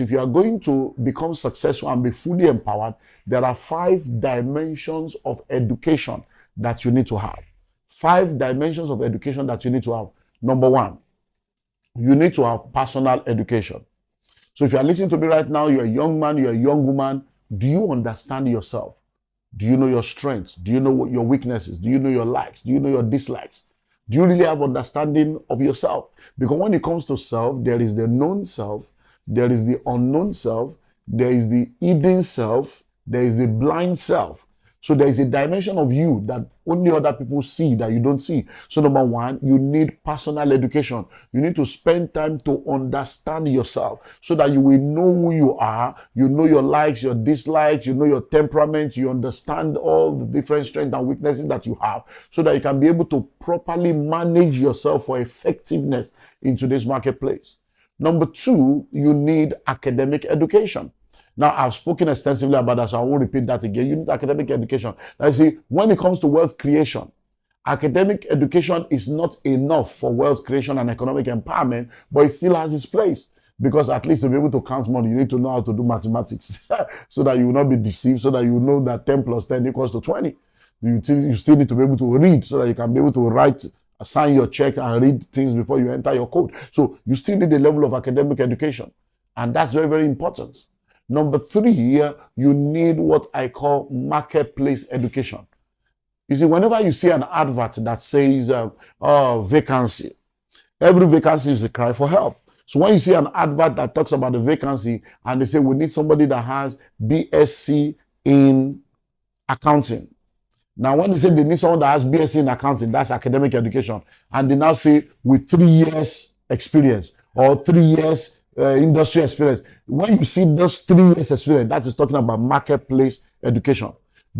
If you are going to become successful and be fully empowered, there are 5 dimensions of education that you need to have. 5 dimensions of education that you need to have. Number 1, you need to have personal education. So if you are listening to me right now, you're a young man, you're a young woman, do you understand yourself? Do you know your strengths? Do you know what your weaknesses? Do you know your likes? Do you know your dislikes? Do you really have understanding of yourself? Because when it comes to self, there is the known self, there is the unknown self, there is the hidden self, there is the blind self. So there is a dimension of you that only other people see that you don't see. So number 1, you need personal education. You need to spend time to understand yourself so that you will know who you are. You know your likes, your dislikes, you know your temperament, you understand all the different strengths and weaknesses that you have so that you can be able to properly manage yourself for effectiveness in today's marketplace. Number 2, you need academic education. Now, I've spoken extensively about that, so I won't repeat that again. You need academic education. Now, you see, when it comes to wealth creation, academic education is not enough for wealth creation and economic empowerment, but it still has its place. Because at least to be able to count money, you need to know how to do mathematics so that you will not be deceived, so that you know that 10 plus 10 equals to 20. You still need to be able to read so that you can be able to write, sign your check and read things before you enter your code. So you still need a level of academic education. And that's very, very important. Number 3, you need what I call marketplace education. You see, whenever you see an advert that says, vacancy, every vacancy is a cry for help. So when you see an advert that talks about the vacancy and they say, we need somebody that has BSc in accounting. Now, when they say they need someone that has BSc in accounting, that's academic education. And they now say with 3 years experience or 3 years industry experience. When you see those 3 years experience, that is talking about marketplace education.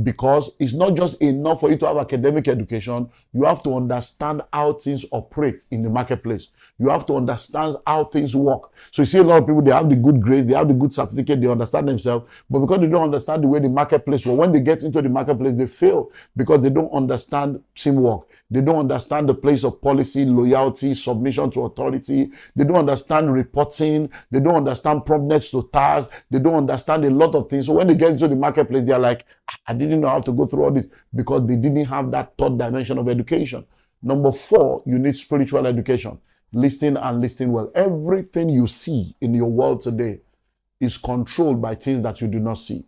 Because it's not just enough for you to have academic education. You have to understand how things operate in the marketplace. You have to understand how things work. So you see a lot of people, they have the good grades, they have the good certificate, they understand themselves, but because they don't understand the way the marketplace works, when they get into the marketplace, they fail because they don't understand teamwork. They don't understand the place of policy, loyalty, submission to authority. They don't understand reporting. They don't understand promptness to tasks. They don't understand a lot of things. So when they get into the marketplace, they're like, I didn't know how to go through all this because they didn't have that 3rd dimension of education. Number 4, you need spiritual education. Listening and listening well. Everything you see in your world today is controlled by things that you do not see.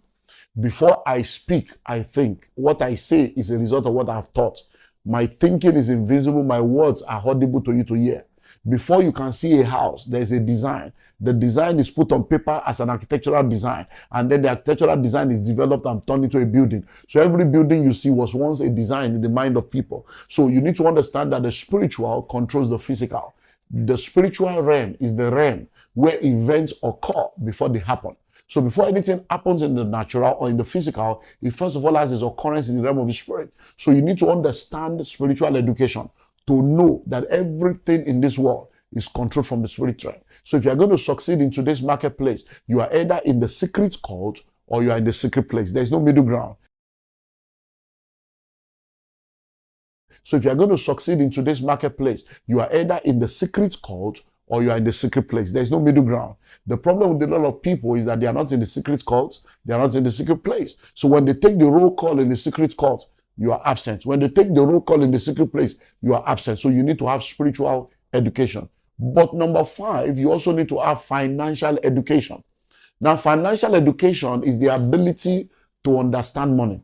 Before I speak, I think. What I say is a result of what I've thought. My thinking is invisible. My words are audible to you to hear. Before you can see a house, there's a design. The design is put on paper as an architectural design. And then the architectural design is developed and turned into a building. So every building you see was once a design in the mind of people. So you need to understand that the spiritual controls the physical. The spiritual realm is the realm where events occur before they happen. So before anything happens in the natural or in the physical, it first of all has its occurrence in the realm of the spirit. So you need to understand spiritual education to know that everything in this world is controlled from the spirit realm. So if you are going to succeed in today's marketplace, you are either in the secret cult or you are in the secret place. There is no middle ground. So if you are going to succeed in today's marketplace, you are either in the secret cult or you are in the secret place. There is no middle ground. The problem with a lot of people is that they are not in the secret cult, they are not in the secret place. So when they take the roll call in the secret cult, you are absent. When they take the roll call in the secret place, you are absent. So you need to have spiritual education. But number 5, you also need to have financial education. Now, financial education is the ability to understand money.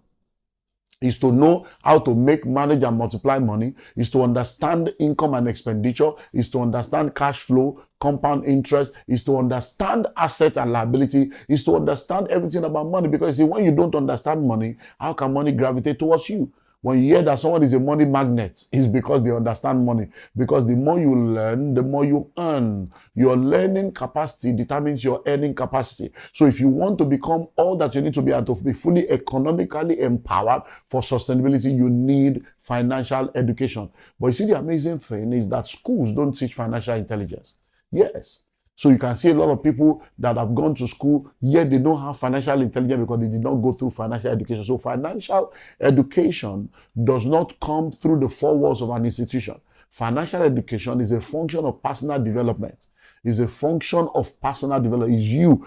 Is to know how to make, manage, and multiply money, is to understand income and expenditure, is to understand cash flow, compound interest, is to understand asset and liability, is to understand everything about money. Because you see, when you don't understand money, how can money gravitate towards you? When you hear that someone is a money magnet, it's because they understand money. Because the more you learn, the more you earn. Your learning capacity determines your earning capacity. So if you want to become all that you need to be and to be fully economically empowered for sustainability, you need financial education. But you see, the amazing thing is that schools don't teach financial intelligence. Yes. So you can see a lot of people that have gone to school, yet they don't have financial intelligence because they did not go through financial education. So financial education does not come through the 4 walls of an institution. Financial education is a function of personal development. It's a function of personal development. It's you